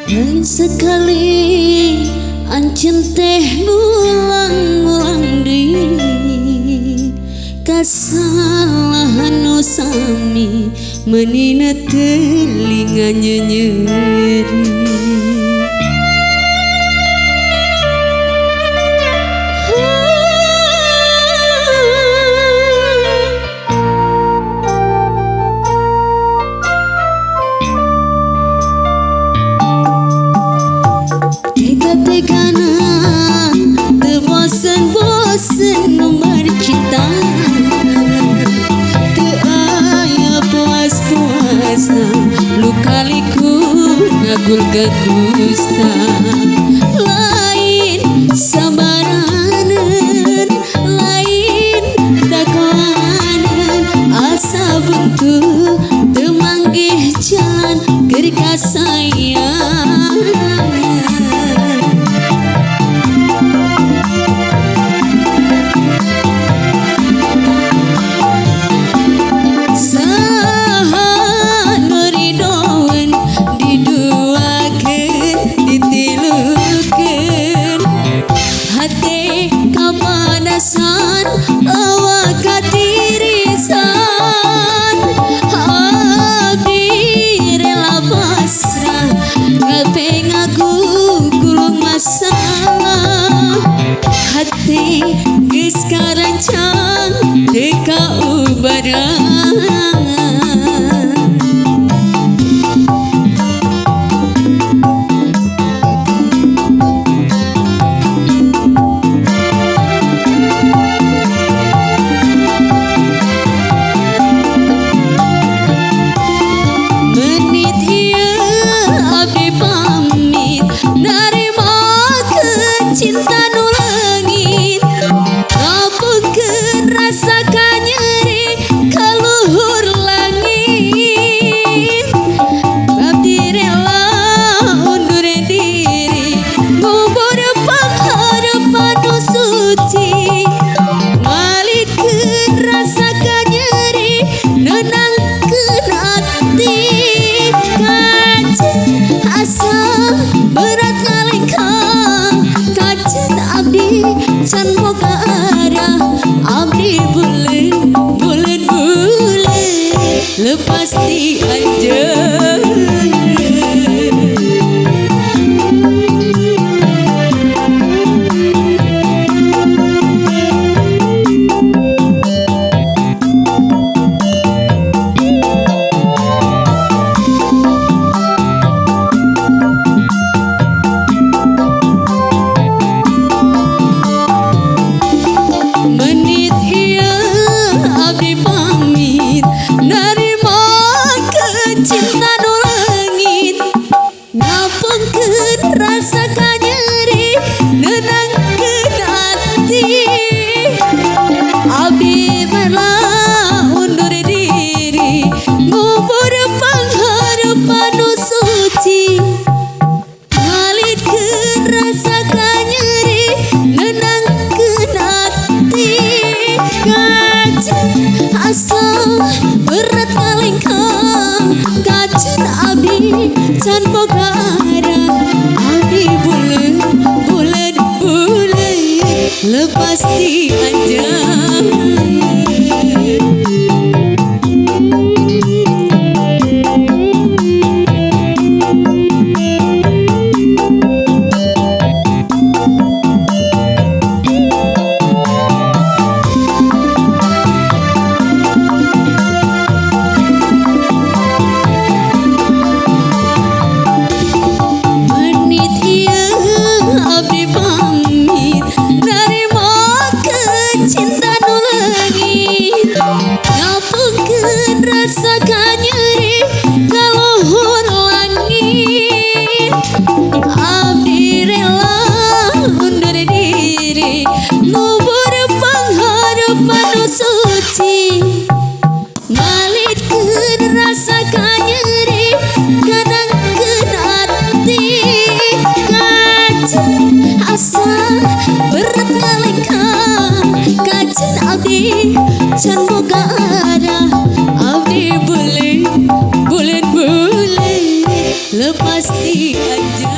Lain sekali ancen teh ngulang-ngulang deui kasalahan nu sami menina telinga nyenyeri. Tega-tegana teu bosen-bosen nomor cinta, teu aya puas-puasna luka-liku ngagulkeun dusta. Lain sabaraneun, lain dakwaaneun, asa buntu teu manggih jalan keur kasayang. Awak katirisan, abdi rela pasrah, ngape ngaku gulung masalah. Hati geus karancang teu kaubarangan. Cinta nu leungit ngapungkeun rasa kanyeri kaluhur langit. Abdi rela undur diri ngubur panghareupan nu suci, ngalikeun rasa kanyeri nenangkeun ati. Kacen asa berat ngalengkang, abdi can boga arah, abdi buleud buleud buleud lepas di anjeun. Cinta nu leungit ngapungkeun rasa kanyeri nenangkeun ati. Abdi rela undur diri ngubur panghareupan nu suci, ngalikeun rasa kanyeri nenangkeun ati. Kacen asa berat ngalengkang, kacen abdi can boga arah, abdi buleud buleud buleud lepas di anjeun. Cinta nu leungit berat ngalengkang kajen abdi can boga arah abdi bulet lepas ti aja